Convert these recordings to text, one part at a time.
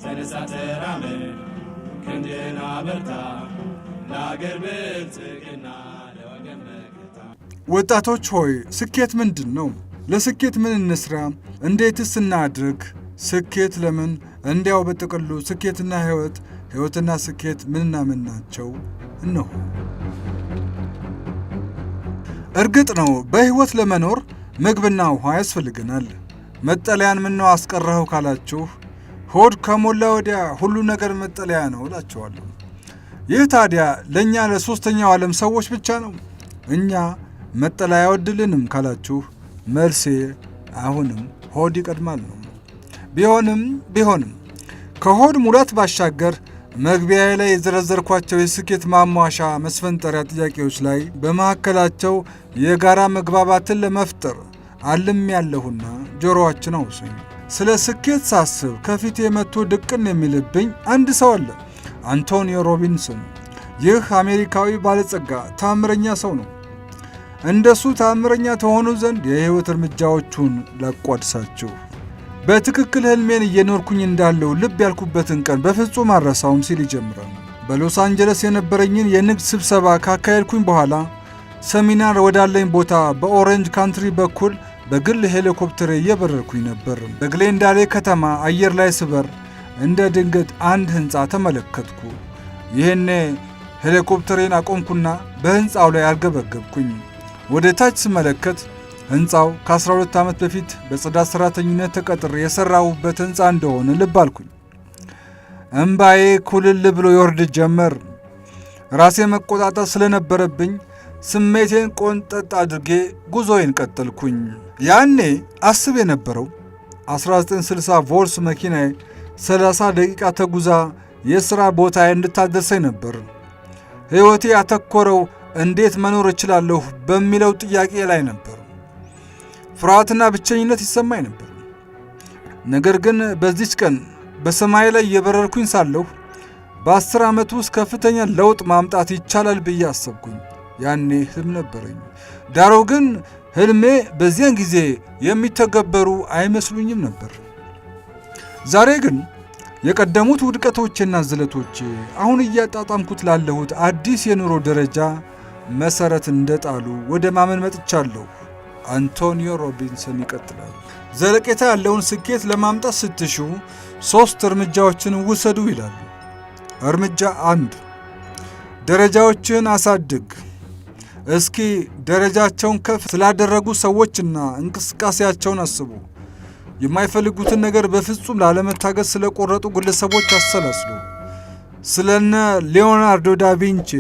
ተነሳ ተራመድ ክንድህን አበርታ ለአገር ብልጽግና ለወገን መከታ። ወጣቶች ሆይ ስኬት ምንድን ነው? ለስኬት ምን እንስራ? እንዴትስ እናድርግ? ስኬት ለምን? እንዲያው በጥቅሉ ስኬትና ሕይወትና ስኬት ምንና ምን ናቸው? እነሆ። እርግጥ ነው በሕይወት ለመኖር ምግብና ውሃ ያስፈልገናል። መጠለያን ምነው አስቀረኸው ካላችሁ ሆድ ከሞላ ወዲያ ሁሉ ነገር መጠለያ ነው እላችኋለሁ። ይህ ታዲያ ለእኛ ለሦስተኛው ዓለም ሰዎች ብቻ ነው። እኛ መጠለያ አይወድልንም ካላችሁ መልሴ አሁንም ሆድ ይቀድማል ነው። ቢሆንም ከሆድ ሙላት ባሻገር መግቢያ ላይ የዘረዘርኳቸው የስኬት ማሟሻ መስፈንጠሪያ ጥያቄዎች ላይ በመካከላቸው የጋራ መግባባትን ለመፍጠር አልም ያለሁና ጆሮአችን አውሱኝ። ስለ ስኬት ሳስብ ከፊቴ መጥቶ ድቅን የሚልብኝ አንድ ሰው አለ፣ አንቶኒዮ ሮቢንሰን። ይህ አሜሪካዊ ባለጸጋ ታምረኛ ሰው ነው። እንደሱ ታምረኛ ተሆኑ ዘንድ የሕይወት እርምጃዎቹን ላቋድሳችሁ። በትክክል ህልሜን እየኖርኩኝ እንዳለው ልብ ያልኩበትን ቀን በፍጹም አልረሳውም ሲል ይጀምራል። በሎስ አንጀለስ የነበረኝን የንግድ ስብሰባ ካካሄድኩኝ በኋላ ሰሚናር ወዳለኝ ቦታ በኦሬንጅ ካንትሪ በኩል በግል ሄሊኮፕተር እየበረርኩኝ ነበር። በግሌንዳሌ ከተማ አየር ላይ ስበር እንደ ድንገት አንድ ሕንፃ ተመለከትኩ። ይህኔ ሄሊኮፕተሬን አቆምኩና በሕንፃው ላይ አርገበገብኩኝ። ወደ ታች ስመለከት ሕንፃው ከ12 ዓመት በፊት በጽዳት ሠራተኝነት ተቀጥሬ የሠራሁበት ሕንፃ እንደሆነ ልብ አልኩኝ። እምባዬ ኩልል ብሎ ይወርድ ጀመር። ራሴ መቆጣጠር ስለነበረብኝ ስሜቴን ቆንጠጥ አድርጌ ጉዞዬን ቀጠልኩኝ። ያኔ አስብ የነበረው 1960 ቮልስ መኪናዬ 30 ደቂቃ ተጉዛ የሥራ ቦታዬ እንድታደርሰኝ ነበር። ሕይወቴ ያተኮረው እንዴት መኖር እችላለሁ በሚለው ጥያቄ ላይ ነበር። ፍርሃትና ብቸኝነት ይሰማኝ ነበር። ነገር ግን በዚች ቀን በሰማይ ላይ እየበረርኩኝ ሳለሁ በ10 ዓመት ውስጥ ከፍተኛ ለውጥ ማምጣት ይቻላል ብዬ አሰብኩኝ። ያኔ ህልም ነበረኝ። ዳሩ ግን ህልሜ በዚያን ጊዜ የሚተገበሩ አይመስሉኝም ነበር። ዛሬ ግን የቀደሙት ውድቀቶችና ዝለቶች አሁን እያጣጣምኩት ላለሁት አዲስ የኑሮ ደረጃ መሰረት እንደጣሉ ወደ ማመን መጥቻለሁ። አንቶኒዮ ሮቢንሰን ይቀጥላል። ዘለቄታ ያለውን ስኬት ለማምጣት ስትሹ 3 እርምጃዎችን ውሰዱ ይላሉ። እርምጃ 1 ደረጃዎችን አሳድግ። እስኪ ደረጃቸውን ከፍ ስላደረጉ ሰዎችና እንቅስቃሴያቸውን አስቡ። የማይፈልጉትን ነገር በፍጹም ላለመታገስ ስለቆረጡ ግለሰቦች አሰላስሉ። ስለነ ሊዮናርዶ ዳቪንቺ፣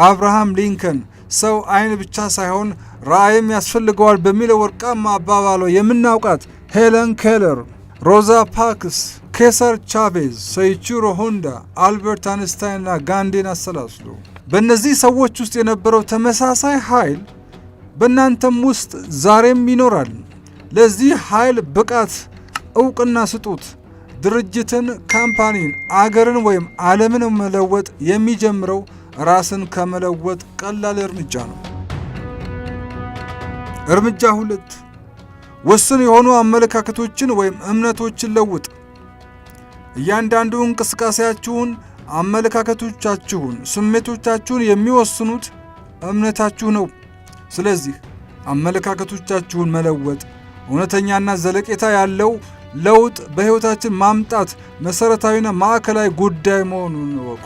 አብርሃም ሊንከን ሰው አይን ብቻ ሳይሆን ራእይም ያስፈልገዋል በሚለው ወርቃማ አባባሏ የምናውቃት ሄለን ኬለር፣ ሮዛ ፓርክስ፣ ኬሰር ቻቬዝ፣ ሰይቺሮ ሆንዳ፣ አልበርት አንስታይንና ጋንዲን አሰላስሉ። በእነዚህ ሰዎች ውስጥ የነበረው ተመሳሳይ ኃይል በእናንተም ውስጥ ዛሬም ይኖራል። ለዚህ ኃይል ብቃት ዕውቅና ስጡት። ድርጅትን፣ ካምፓኒን፣ አገርን ወይም ዓለምን መለወጥ የሚጀምረው ራስን ከመለወጥ ቀላል እርምጃ ነው። እርምጃ 2 ውስን የሆኑ አመለካከቶችን ወይም እምነቶችን ለውጥ። እያንዳንዱ እንቅስቃሴያችሁን፣ አመለካከቶቻችሁን፣ ስሜቶቻችሁን የሚወስኑት እምነታችሁ ነው። ስለዚህ አመለካከቶቻችሁን መለወጥ እውነተኛና ዘለቄታ ያለው ለውጥ በሕይወታችን ማምጣት መሠረታዊና ማዕከላዊ ጉዳይ መሆኑን እወቁ።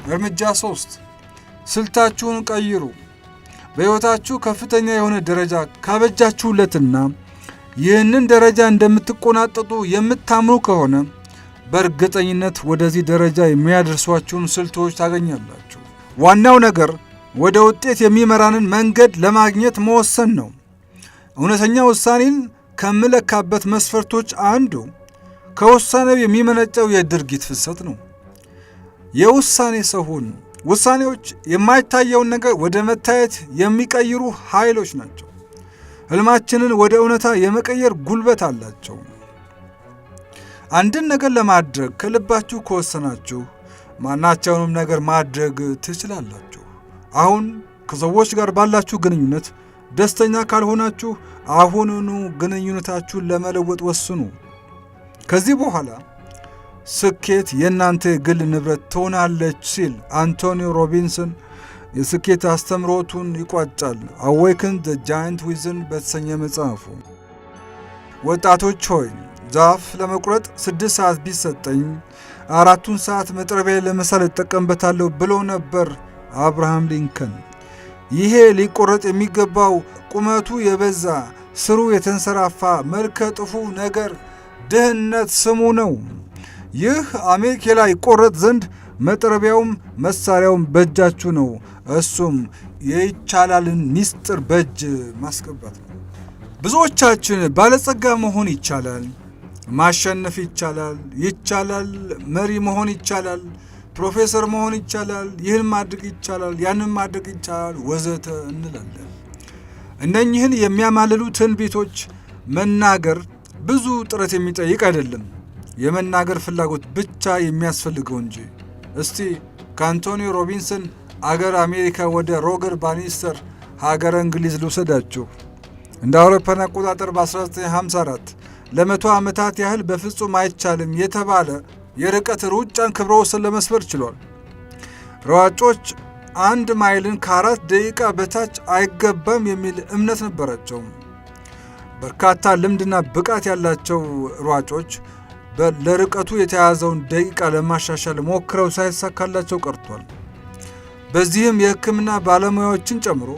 እርምጃ 3 ስልታችሁን ቀይሩ። በሕይወታችሁ ከፍተኛ የሆነ ደረጃ ካበጃችሁለትና ይህንን ደረጃ እንደምትቆናጠጡ የምታምኑ ከሆነ በእርግጠኝነት ወደዚህ ደረጃ የሚያደርሷችሁን ስልቶች ታገኛላችሁ። ዋናው ነገር ወደ ውጤት የሚመራንን መንገድ ለማግኘት መወሰን ነው። እውነተኛ ውሳኔን ከምለካበት መስፈርቶች አንዱ ከውሳኔው የሚመነጨው የድርጊት ፍሰት ነው። የውሳኔ ሰው ሁኑ። ውሳኔዎች የማይታየውን ነገር ወደ መታየት የሚቀይሩ ኃይሎች ናቸው። ሕልማችንን ወደ እውነታ የመቀየር ጉልበት አላቸው። አንድን ነገር ለማድረግ ከልባችሁ ከወሰናችሁ ማናቸውንም ነገር ማድረግ ትችላላችሁ። አሁን ከሰዎች ጋር ባላችሁ ግንኙነት ደስተኛ ካልሆናችሁ አሁኑኑ ግንኙነታችሁን ለመለወጥ ወስኑ። ከዚህ በኋላ ስኬት የእናንተ የግል ንብረት ትሆናለች ሲል አንቶኒ ሮቢንሰን የስኬት አስተምሮቱን ይቋጫል አዌክን ዘ ጃይንት ዊዝን በተሰኘ መጽሐፉ። ወጣቶች ሆይ ዛፍ ለመቁረጥ 6 ሰዓት ቢሰጠኝ 4ቱን ሰዓት መጥረቢያ ለመሳል እጠቀምበታለሁ ብሎ ነበር አብርሃም ሊንከን። ይሄ ሊቆረጥ የሚገባው ቁመቱ የበዛ ስሩ የተንሰራፋ መልከ ጥፉ ነገር ድህነት ስሙ ነው። ይህ አሜኬላ ይቆረጥ ዘንድ መጥረቢያውም መሳሪያውም በእጃችሁ ነው። እሱም የይቻላልን ሚስጥር በእጅ ማስገባት ነው። ብዙዎቻችን ባለጸጋ መሆን ይቻላል፣ ማሸነፍ ይቻላል፣ መሪ መሆን ይቻላል፣ ፕሮፌሰር መሆን ይቻላል፣ ይህን ማድረግ ይቻላል፣ ያንን ማድረግ ይቻላል ወዘተ እንላለን። እነኚህን የሚያማልሉ ትንቢቶች መናገር ብዙ ጥረት የሚጠይቅ አይደለም፣ የመናገር ፍላጎት ብቻ የሚያስፈልገው እንጂ። እስቲ ከአንቶኒ ሮቢንሰን አገር አሜሪካ ወደ ሮገር ባኒስተር ሀገረ እንግሊዝ ልውሰዳችሁ። እንደ አውሮፓውያን አቆጣጠር በ1954 ለ100 ዓመታት ያህል በፍጹም አይቻልም የተባለ የርቀት ሩጫን ክብረ ወሰን ለመስበር ችሏል። ሯጮች 1 ማይልን ከ4 ደቂቃ በታች አይገባም የሚል እምነት ነበራቸው። በርካታ ልምድና ብቃት ያላቸው ሯጮች ለርቀቱ የተያዘውን ደቂቃ ለማሻሻል ሞክረው ሳይሳካላቸው ቀርቷል። በዚህም የሕክምና ባለሙያዎችን ጨምሮ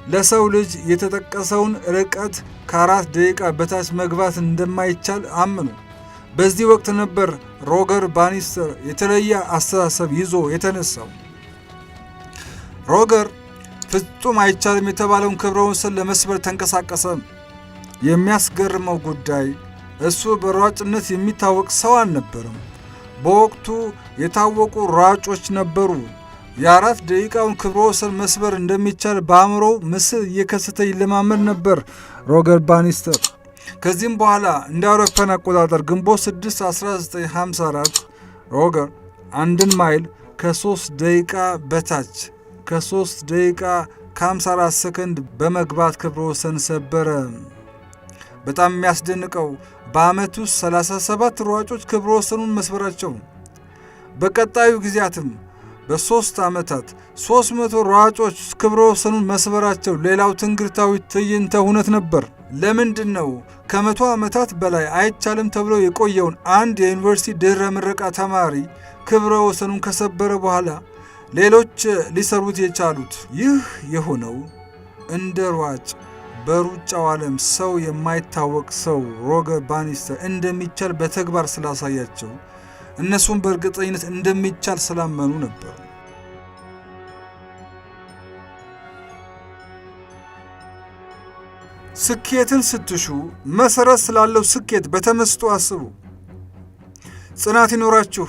ለሰው ልጅ የተጠቀሰውን ርቀት ከ4 ደቂቃ በታች መግባት እንደማይቻል አመኑ። በዚህ ወቅት ነበር ሮገር ባኒስተር የተለየ አስተሳሰብ ይዞ የተነሳው። ሮገር ፍጹም አይቻልም የተባለውን ክብረ ወሰን ለመስበር ተንቀሳቀሰ። የሚያስገርመው ጉዳይ እሱ በሯጭነት የሚታወቅ ሰው አልነበረም። በወቅቱ የታወቁ ሯጮች ነበሩ። የ4 ደቂቃውን ክብረ ወሰን መስበር እንደሚቻል በአእምሮ ምስል እየከሰተ ይለማመድ ነበር ሮገር ባኒስተር። ከዚህም በኋላ እንደ አውሮፓውያን አቆጣጠር ግንቦት 6 1954 ሮገር 1 ማይል ከ3 ደቂቃ በታች ከ3 ደቂቃ ከ54 ሰከንድ በመግባት ክብረ ወሰን ሰበረ። በጣም የሚያስደንቀው በዓመት ውስጥ 37 ሯጮች ክብረ ወሰኑን መስበራቸው ነው። በቀጣዩ ጊዜያትም በ3 ዓመታት 300 ሯጮች ክብረ ወሰኑን መስበራቸው ሌላው ትንግርታዊ ትዕይንተ እውነት ነበር። ለምንድን ነው ከ100 ዓመታት በላይ አይቻልም ተብሎ የቆየውን አንድ የዩኒቨርሲቲ ድህረ ምረቃ ተማሪ ክብረ ወሰኑን ከሰበረ በኋላ ሌሎች ሊሰሩት የቻሉት? ይህ የሆነው እንደ ሯጭ በሩጫው ዓለም ሰው የማይታወቅ ሰው ሮገር ባኒስተር እንደሚቻል በተግባር ስላሳያቸው እነሱም በእርግጠኝነት እንደሚቻል ስላመኑ ነበር። ስኬትን ስትሹ መሰረት ስላለው ስኬት በተመስጦ አስቡ። ጽናት ይኖራችሁ።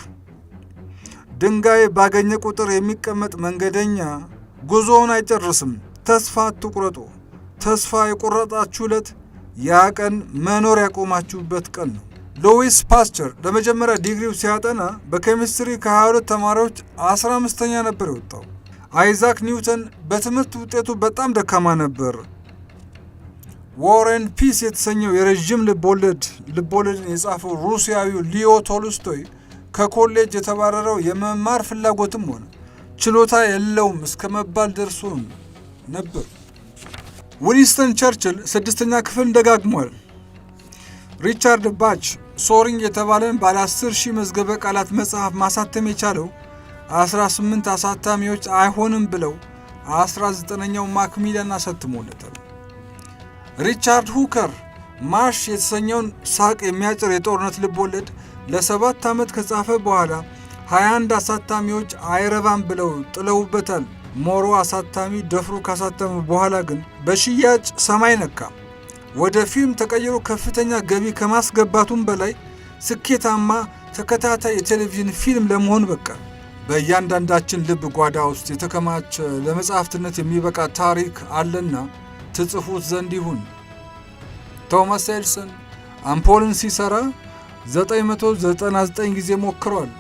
ድንጋይ ባገኘ ቁጥር የሚቀመጥ መንገደኛ ጉዞውን አይጨርስም። ተስፋ አትቁረጡ። ተስፋ የቆረጣችሁ ዕለት ያ ቀን መኖር ያቆማችሁበት ቀን ነው። ሉዊስ ፓስቸር ለመጀመሪያ ዲግሪው ሲያጠና በኬሚስትሪ ከ22 ተማሪዎች 15ኛ ነበር የወጣው። አይዛክ ኒውተን በትምህርት ውጤቱ በጣም ደካማ ነበር። ዎር ኤንድ ፒስ የተሰኘው የረዥም ልቦለድን የጻፈው ሩሲያዊው ሊዮ ቶልስቶይ ከኮሌጅ የተባረረው የመማር ፍላጎትም ሆነ ችሎታ የለውም እስከ መባል ደርሶ ነበር። ዊንስተን ቸርችል 6ኛ ክፍል ደጋግሟል። ሪቻርድ ባች ሶሪንግ የተባለን ባለ 10,000 መዝገበ ቃላት መጽሐፍ ማሳተም የቻለው 18 አሳታሚዎች አይሆንም ብለው 19ኛው ማክሚላን አሳትሞለታል። ሪቻርድ ሁከር ማርሽ የተሰኘውን ሳቅ የሚያጭር የጦርነት ልቦለድ ለ7 ዓመት ከጻፈ በኋላ 21 አሳታሚዎች አይረባም ብለው ጥለውበታል። ሞሮ አሳታሚ ደፍሮ ካሳተመ በኋላ ግን በሽያጭ ሰማይ ነካ። ወደ ፊልም ተቀይሮ ከፍተኛ ገቢ ከማስገባቱም በላይ ስኬታማ ተከታታይ የቴሌቪዥን ፊልም ለመሆን በቃ። በእያንዳንዳችን ልብ ጓዳ ውስጥ የተከማቸ ለመጽሐፍትነት የሚበቃ ታሪክ አለና ትጽፉት ዘንድ ይሁን። ቶማስ ኤዲሰን አምፖልን ሲሰራ 999 ጊዜ ሞክሯል።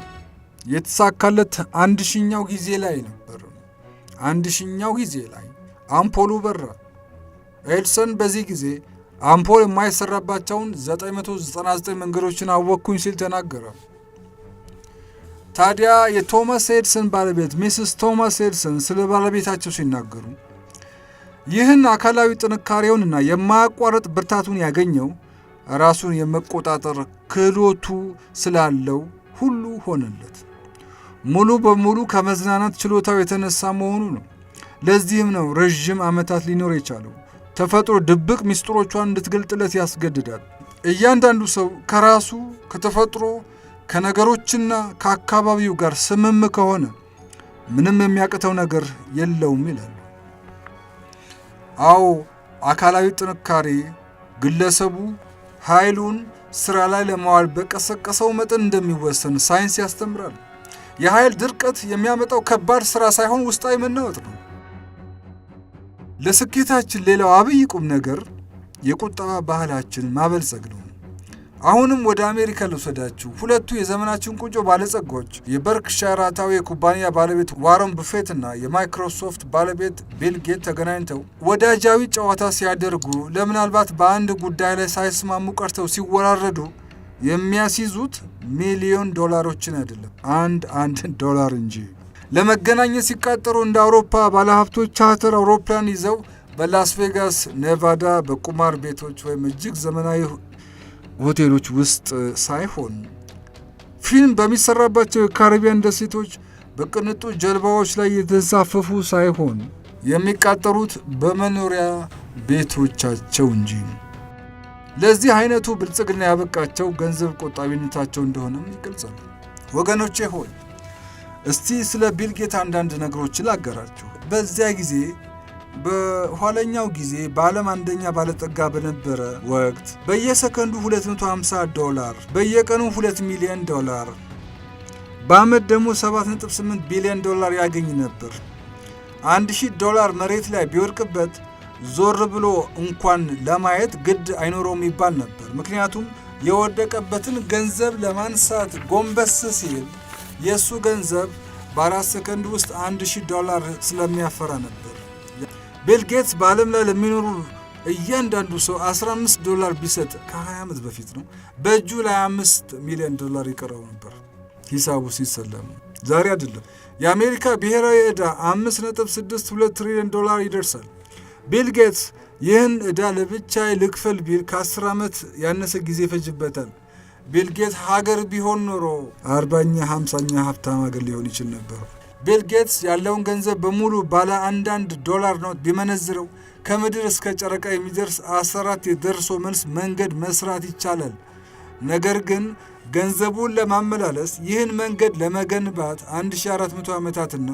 የተሳካለት 1000ኛው ጊዜ ላይ ነበር። 1000ኛው ጊዜ ላይ አምፖሉ በራ። ኤዲሰን በዚህ ጊዜ አምፖል የማይሰራባቸውን 999 መንገዶችን አወቅኩኝ ሲል ተናገረ። ታዲያ የቶማስ ኤዲሰን ባለቤት ሚስስ ቶማስ ኤዲሰን ስለ ባለቤታቸው ሲናገሩ ይህን አካላዊ ጥንካሬውንና የማያቋርጥ ብርታቱን ያገኘው ራሱን የመቆጣጠር ክህሎቱ ስላለው ሁሉ ሆነለት። ሙሉ በሙሉ ከመዝናናት ችሎታው የተነሳ መሆኑ ነው። ለዚህም ነው ረዥም ዓመታት ሊኖር የቻለው። ተፈጥሮ ድብቅ ሚስጥሮቿን እንድትገልጥለት ያስገድዳል። እያንዳንዱ ሰው ከራሱ ከተፈጥሮ ከነገሮችና ከአካባቢው ጋር ስምም ከሆነ ምንም የሚያቅተው ነገር የለውም ይላሉ። አዎ አካላዊ ጥንካሬ ግለሰቡ ኃይሉን ስራ ላይ ለማዋል በቀሰቀሰው መጠን እንደሚወሰን ሳይንስ ያስተምራል። የኃይል ድርቀት የሚያመጣው ከባድ ስራ ሳይሆን ውስጣዊ መናወጥ ነው። ለስኬታችን ሌላው አብይ ቁም ነገር የቁጠባ ባህላችን ማበልጸግ ነው። አሁንም ወደ አሜሪካ ልውሰዳችሁ። ሁለቱ የዘመናችን ቁንጮ ባለጸጎች የበርክሻየር ሃታዌ ኩባንያ ባለቤት ዋረን ቡፌት እና የማይክሮሶፍት ባለቤት ቢል ጌት ተገናኝተው ወዳጃዊ ጨዋታ ሲያደርጉ ለምናልባት በአንድ ጉዳይ ላይ ሳይስማሙ ቀርተው ሲወራረዱ የሚያስይዙት ሚሊዮን ዶላሮችን አይደለም፣ አንድ ዶላር እንጂ። ለመገናኘት ሲቃጠሩ እንደ አውሮፓ ባለሀብቶች ቻርተር አውሮፕላን ይዘው በላስ ቬጋስ ኔቫዳ በቁማር ቤቶች ወይም እጅግ ዘመናዊ ሆቴሎች ውስጥ ሳይሆን ፊልም በሚሰራባቸው የካሪቢያን ደሴቶች በቅንጡ ጀልባዎች ላይ የተንሳፈፉ ሳይሆን የሚቃጠሩት በመኖሪያ ቤቶቻቸው እንጂ። ለዚህ አይነቱ ብልጽግና ያበቃቸው ገንዘብ ቆጣቢነታቸው እንደሆነም ይገልጻሉ። ወገኖቼ ሆይ እስቲ ስለ ቢል ጌት አንዳንድ ነገሮችን ላገራችሁ። በዚያ ጊዜ በኋለኛው ጊዜ በዓለም አንደኛ ባለጠጋ በነበረ ወቅት በየሰከንዱ $250 በየቀኑ $2 ሚሊዮን በዓመት ደግሞ $7.8 ቢሊዮን ያገኝ ነበር። $1000 መሬት ላይ ቢወድቅበት ዞር ብሎ እንኳን ለማየት ግድ አይኖረውም ይባል ነበር። ምክንያቱም የወደቀበትን ገንዘብ ለማንሳት ጎንበስ ሲል የእሱ ገንዘብ በ4 ሰከንድ ውስጥ $1000 ስለሚያፈራ ነበር። ቢል ጌትስ በዓለም ላይ ለሚኖሩ እያንዳንዱ ሰው $15 ቢሰጥ ከ20 ዓመት በፊት ነው በእጁ ላይ $5 ሚሊዮን ይቀረው ነበር። ሂሳቡ ሲሰለም ዛሬ አይደለም። የአሜሪካ ብሔራዊ ዕዳ $5.62 ትሪሊዮን ይደርሳል። ቢል ጌትስ ይህን ዕዳ ለብቻዬ ልክፈል ቢል ከ10 ዓመት ያነሰ ጊዜ ይፈጅበታል። ቢል ጌትስ ሀገር ቢሆን ኖሮ 40ኛ 50ኛ ሀብታም ሀገር ሊሆን ይችል ነበር። ቢል ጌትስ ያለውን ገንዘብ በሙሉ ባለ $1 ኖት ቢመነዝረው ከምድር እስከ ጨረቃ የሚደርስ 14 የደርሶ መልስ መንገድ መስራት ይቻላል። ነገር ግን ገንዘቡን ለማመላለስ ይህን መንገድ ለመገንባት 1400 ዓመታትና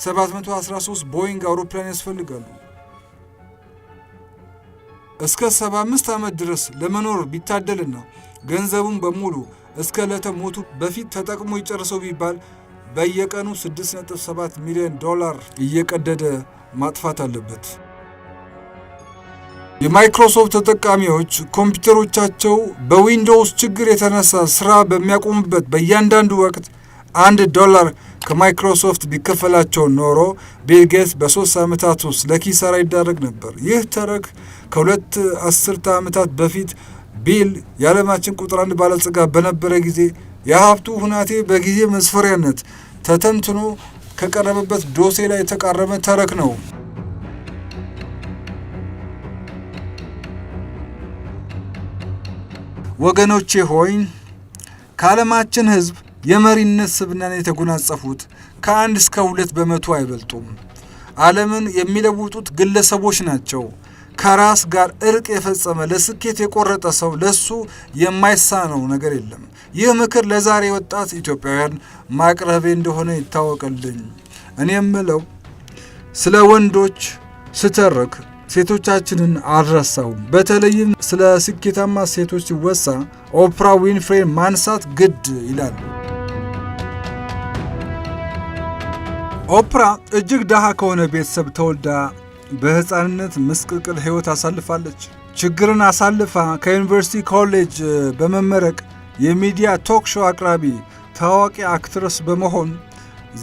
713 ቦይንግ አውሮፕላን ያስፈልጋሉ። እስከ 75 ዓመት ድረስ ለመኖር ቢታደልና ገንዘቡን በሙሉ እስከ ዕለተ ሞቱ በፊት ተጠቅሞ ይጨርሰው ቢባል በየቀኑ $6.7 ሚሊዮን እየቀደደ ማጥፋት አለበት። የማይክሮሶፍት ተጠቃሚዎች ኮምፒውተሮቻቸው በዊንዶውስ ችግር የተነሳ ስራ በሚያቆሙበት በእያንዳንዱ ወቅት $1 ከማይክሮሶፍት ቢከፈላቸው ኖሮ ቢል ጌትስ በ3 ዓመታት ውስጥ ለኪሳራ ይዳረግ ነበር። ይህ ተረክ ከሁለት አስርተ ዓመታት በፊት ቢል የዓለማችን ቁጥር 1 ባለጸጋ በነበረ ጊዜ የሀብቱ ሁናቴ በጊዜ መስፈሪያነት ተተንትኖ ከቀረበበት ዶሴ ላይ የተቃረመ ተረክ ነው። ወገኖቼ ሆይ ከዓለማችን ሕዝብ የመሪነት ስብዕናን የተጎናጸፉት ከ1 እስከ 2 በመቶ አይበልጡም። ዓለምን የሚለውጡት ግለሰቦች ናቸው። ከራስ ጋር እርቅ የፈጸመ ለስኬት የቆረጠ ሰው ለሱ የማይሳነው ነገር የለም። ይህ ምክር ለዛሬ ወጣት ኢትዮጵያውያን ማቅረቤ እንደሆነ ይታወቅልኝ። እኔ የምለው ስለ ወንዶች ስተርክ ሴቶቻችንን አልረሳውም። በተለይም ስለ ስኬታማ ሴቶች ሲወሳ ኦፕራ ዊንፍሬን ማንሳት ግድ ይላል። ኦፕራ እጅግ ደሃ ከሆነ ቤተሰብ ተወልዳ በሕፃንነት ምስቅልቅል ሕይወት አሳልፋለች። ችግርን አሳልፋ ከዩኒቨርሲቲ ኮሌጅ በመመረቅ የሚዲያ ቶክ ሾው አቅራቢ፣ ታዋቂ አክትረስ በመሆን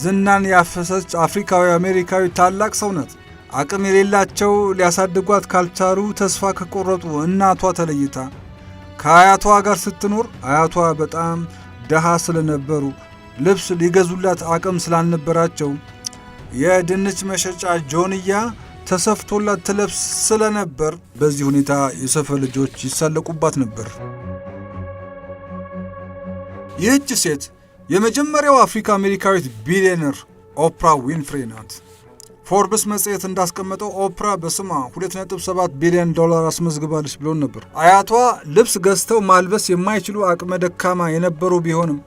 ዝናን ያፈሰች አፍሪካዊ አሜሪካዊ ታላቅ ሰው ናት። አቅም የሌላቸው ሊያሳድጓት ካልቻሉ ተስፋ ከቆረጡ እናቷ ተለይታ ከአያቷ ጋር ስትኖር አያቷ በጣም ደሃ ስለነበሩ ልብስ ሊገዙላት አቅም ስላልነበራቸው የድንች መሸጫ ጆንያ ተሰፍቶላት ትለብስ ስለነበር በዚህ ሁኔታ የሰፈር ልጆች ይሳለቁባት ነበር። ይህች ሴት የመጀመሪያው አፍሪካ አሜሪካዊት ቢሊዮነር ኦፕራ ዊንፍሬ ናት። ፎርብስ መጽሔት እንዳስቀመጠው ኦፕራ በስሟ $2.7 ቢሊዮን አስመዝግባለች ብሎን ነበር። አያቷ ልብስ ገዝተው ማልበስ የማይችሉ አቅመ ደካማ የነበሩ ቢሆንም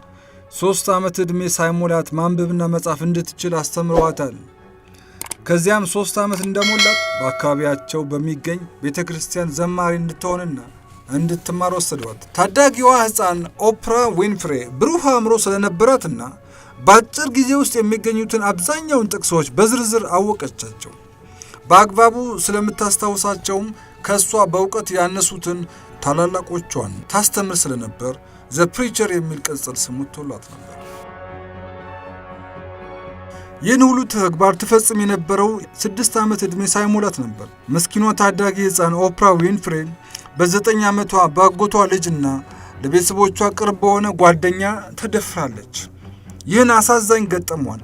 3 ዓመት ዕድሜ ሳይሞላት ማንበብና መጻፍ እንድትችል አስተምረዋታል። ከዚያም 3 ዓመት እንደሞላት በአካባቢያቸው በሚገኝ ቤተ ክርስቲያን ዘማሪ እንድትሆንና እንድትማር ወሰዷት። ታዳጊዋ ሕፃን ኦፕራ ዊንፍሬ ብሩህ አእምሮ ስለነበራትና በአጭር ጊዜ ውስጥ የሚገኙትን አብዛኛውን ጥቅሶች በዝርዝር አወቀቻቸው። በአግባቡ ስለምታስታውሳቸውም ከእሷ በእውቀት ያነሱትን ታላላቆቿን ታስተምር ስለነበር ዘ ፕሪቸር የሚል ቅጽል ስም ወጥቶላት ነበር። ይህን ሁሉ ተግባር ትፈጽም የነበረው 6 ዓመት ዕድሜ ሳይሞላት ነበር። ምስኪኗ ታዳጊ ሕፃን ኦፕራ ዊንፍሬ በ9 ዓመቷ በአጎቷ ልጅና ለቤተሰቦቿ ቅርብ በሆነ ጓደኛ ተደፍራለች። ይህን አሳዛኝ ገጠሟል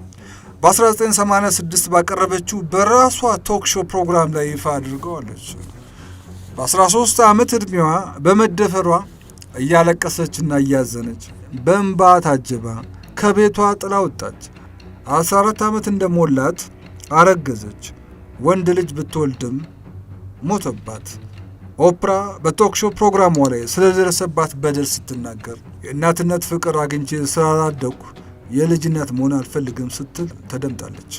በ1986 ባቀረበችው በራሷ ቶክ ሾው ፕሮግራም ላይ ይፋ አድርገዋለች። በ13 ዓመት ዕድሜዋ በመደፈሯ እያለቀሰችና እያዘነች በእንባ ታጅባ ከቤቷ ጥላ ወጣች። 14 ዓመት እንደሞላት አረገዘች። ወንድ ልጅ ብትወልድም ሞተባት። ኦፕራ በቶክ ሾው ፕሮግራሟ ላይ ስለደረሰባት በደል ስትናገር የእናትነት ፍቅር አግኝቼ ስላላደኩ የልጅነት መሆን አልፈልግም ስትል ተደምጣለች።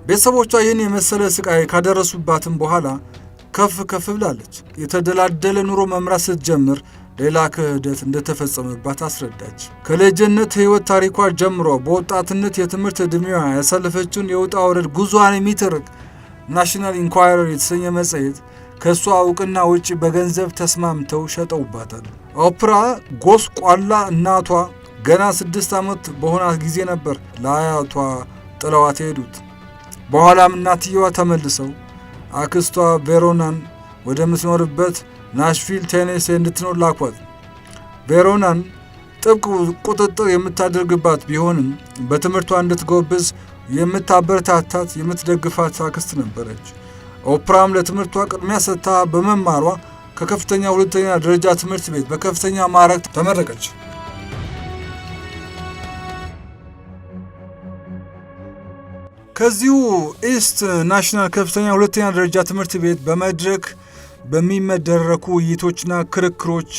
ቤተሰቦቿ ይህን የመሰለ ስቃይ ካደረሱባትም በኋላ ከፍ ብላለች። የተደላደለ ኑሮ መምራት ስትጀምር ሌላ ክህደት እንደተፈጸመባት አስረዳች። ከልጅነት ሕይወት ታሪኳ ጀምሮ በወጣትነት የትምህርት ዕድሜዋ ያሳለፈችውን የውጣ ውረድ ጉዞዋን የሚተርክ ናሽናል ኢንኳይረር የተሰኘ መጽሔት ከእሷ እውቅና ውጭ በገንዘብ ተስማምተው ሸጠውባታል። ኦፕራ ጎስቋላ እናቷ ገና 6 ዓመት በሆናት ጊዜ ነበር ለአያቷ ጥለዋት ሄዱት። በኋላም እናትየዋ ተመልሰው አክስቷ ቬሮናን ወደምትኖርበት ናሽቪል ቴኔሴ እንድትኖር ላኳት። ቬሮናን ጥብቅ ቁጥጥር የምታደርግባት ቢሆንም በትምህርቷ እንድትጎብዝ የምታበረታታት የምትደግፋት አክስት ነበረች። ኦፕራም ለትምህርቷ ቅድሚያ ሰጥታ በመማሯ ከከፍተኛ ሁለተኛ ደረጃ ትምህርት ቤት በከፍተኛ ማዕረግ ተመረቀች። ከዚሁ ኢስት ናሽናል ከፍተኛ ሁለተኛ ደረጃ ትምህርት ቤት በመድረክ በሚመደረኩ ውይይቶችና ክርክሮች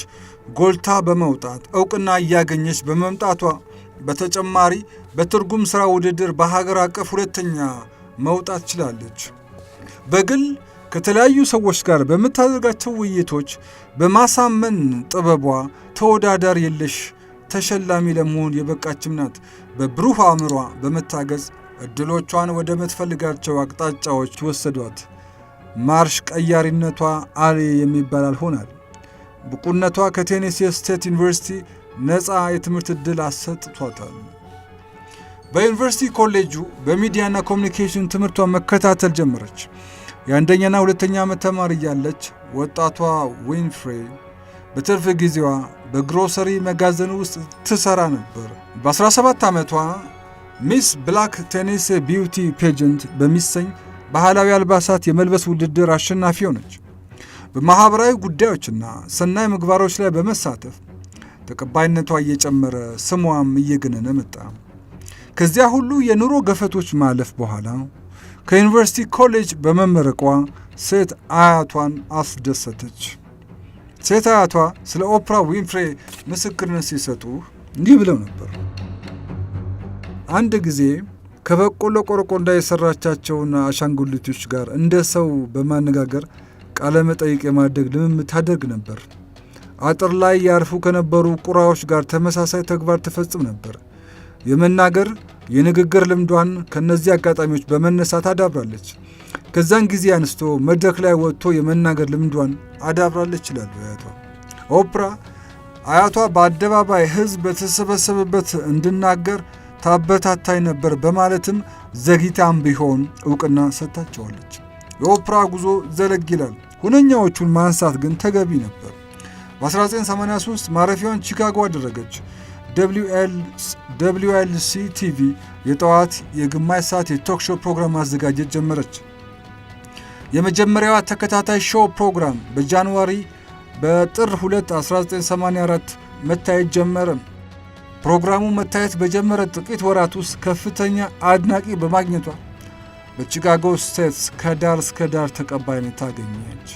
ጎልታ በመውጣት እውቅና እያገኘች በመምጣቷ በተጨማሪ በትርጉም ሥራ ውድድር በሀገር አቀፍ ሁለተኛ መውጣት ችላለች። በግል ከተለያዩ ሰዎች ጋር በምታደርጋቸው ውይይቶች በማሳመን ጥበቧ ተወዳዳሪ የለሽ ተሸላሚ ለመሆን የበቃችም ናት። በብሩህ አእምሯ በመታገዝ እድሎቿን ወደ ምትፈልጋቸው አቅጣጫዎች ወሰዷት። ማርሽ ቀያሪነቷ አሌ የሚባል አልሆናል። ብቁነቷ ከቴኔሲ ስቴት ዩኒቨርሲቲ ነፃ የትምህርት ዕድል አሰጥቷታል። በዩኒቨርሲቲ ኮሌጁ በሚዲያና ኮሚኒኬሽን ትምህርቷን መከታተል ጀመረች። የአንደኛና ሁለተኛ ዓመት ተማሪ እያለች ወጣቷ ዊንፍሬ በትርፍ ጊዜዋ በግሮሰሪ መጋዘን ውስጥ ትሰራ ነበር። በ17 ዓመቷ ሚስ ብላክ ቴኔሴ ቢዩቲ ፔጀንት በሚሰኝ ባህላዊ አልባሳት የመልበስ ውድድር አሸናፊ ሆነች። በማኅበራዊ ጉዳዮችና ሰናይ ምግባሮች ላይ በመሳተፍ ተቀባይነቷ እየጨመረ ስሟም እየገነነ መጣ። ከዚያ ሁሉ የኑሮ ገፈቶች ማለፍ በኋላ ከዩኒቨርሲቲ ኮሌጅ በመመረቋ ሴት አያቷን አስደሰተች። ሴት አያቷ ስለ ኦፕራ ዊንፍሬ ምስክርነት ሲሰጡ እንዲህ ብለው ነበር። አንድ ጊዜ ከበቆሎ ቆረቆንዳ የሰራቻቸውን አሻንጉሊቶች ጋር እንደ ሰው በማነጋገር ቃለ መጠይቅ የማድረግ ልምምድ ታደርግ ነበር። አጥር ላይ ያርፉ ከነበሩ ቁራዎች ጋር ተመሳሳይ ተግባር ትፈጽም ነበር። የመናገር የንግግር ልምዷን ከነዚህ አጋጣሚዎች በመነሳት አዳብራለች። ከዛን ጊዜ አንስቶ መድረክ ላይ ወጥቶ የመናገር ልምዷን አዳብራለች ይላሉ አያቷ። ኦፕራ አያቷ በአደባባይ ሕዝብ በተሰበሰበበት እንድናገር ታበታታይ ነበር በማለትም ዘግይታም ቢሆን እውቅና ሰጥታቸዋለች። የኦፕራ ጉዞ ዘለግ ይላል። ሁነኛዎቹን ማንሳት ግን ተገቢ ነበር። በ1983 ማረፊያውን ቺካጎ አደረገች። WLC ቲቪ የጠዋት የግማሽ ሰዓት የቶክ ሾው ፕሮግራም ማዘጋጀት ጀመረች። የመጀመሪያዋ ተከታታይ ሾው ፕሮግራም በጥር 2 1984 መታየት ጀመረ። ፕሮግራሙ መታየት በጀመረ ጥቂት ወራት ውስጥ ከፍተኛ አድናቂ በማግኘቷ በቺካጎ ስቴትስ ከዳር እስከ ዳር ተቀባይነት ታገኘች።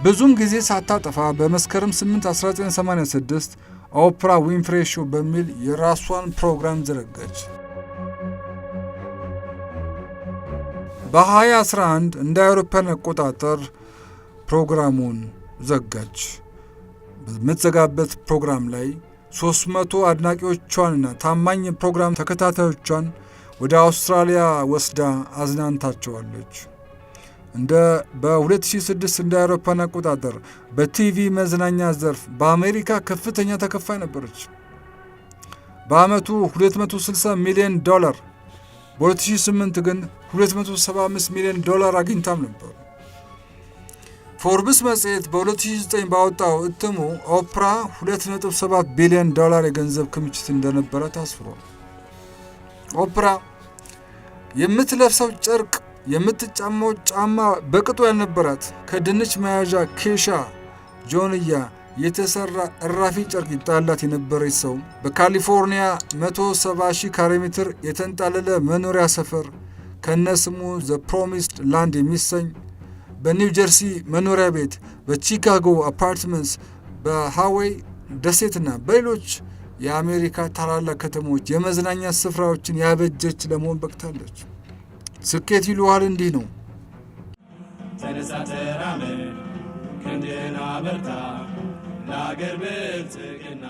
ብዙም ጊዜ ሳታጠፋ በመስከረም 8 1986 ኦፕራ ዊንፍሬ ሾው በሚል የራሷን ፕሮግራም ዘረጋች። በ2011 እንደ አውሮፓውያን አቆጣጠር ፕሮግራሙን ዘጋች። በምትዘጋበት ፕሮግራም ላይ 300 አድናቂዎቿንና ታማኝ ፕሮግራም ተከታታዮቿን ወደ አውስትራሊያ ወስዳ አዝናንታቸዋለች። በ2006 እንደ አውሮፓውያን አቆጣጠር በቲቪ መዝናኛ ዘርፍ በአሜሪካ ከፍተኛ ተከፋይ ነበረች። በአመቱ $260 ሚሊዮን፣ በ2008 ግን $275 ሚሊዮን አግኝታም ነበር። ፎርብስ መጽሔት በ2009 ባወጣው እትሙ ኦፕራ $2.7 ቢሊዮን የገንዘብ ክምችት እንደነበረ ታስፍሯል። ኦፕራ የምትለብሰው ጨርቅ፣ የምትጫማው ጫማ በቅጡ ያልነበራት፣ ከድንች መያዣ ኬሻ ጆንያ የተሰራ እራፊ ጨርቅ ይጣላት የነበረች ሰው፣ በካሊፎርኒያ 170,000 ካሬ ሜትር የተንጣለለ መኖሪያ ሰፈር ከነስሙ ዘ ፕሮሚስድ ላንድ የሚሰኝ፣ በኒው ጀርሲ መኖሪያ ቤት፣ በቺካጎ አፓርትመንትስ፣ በሃዌይ ደሴትና በሌሎች የአሜሪካ ታላላቅ ከተሞች የመዝናኛ ስፍራዎችን ያበጀች ለመሆን በቅታለች። ስኬት ይሉሃል እንዲህ ነው። ተነሳ ተራመድ፣ ክንድህን አበርታ፣ ለአገር ብልጽግና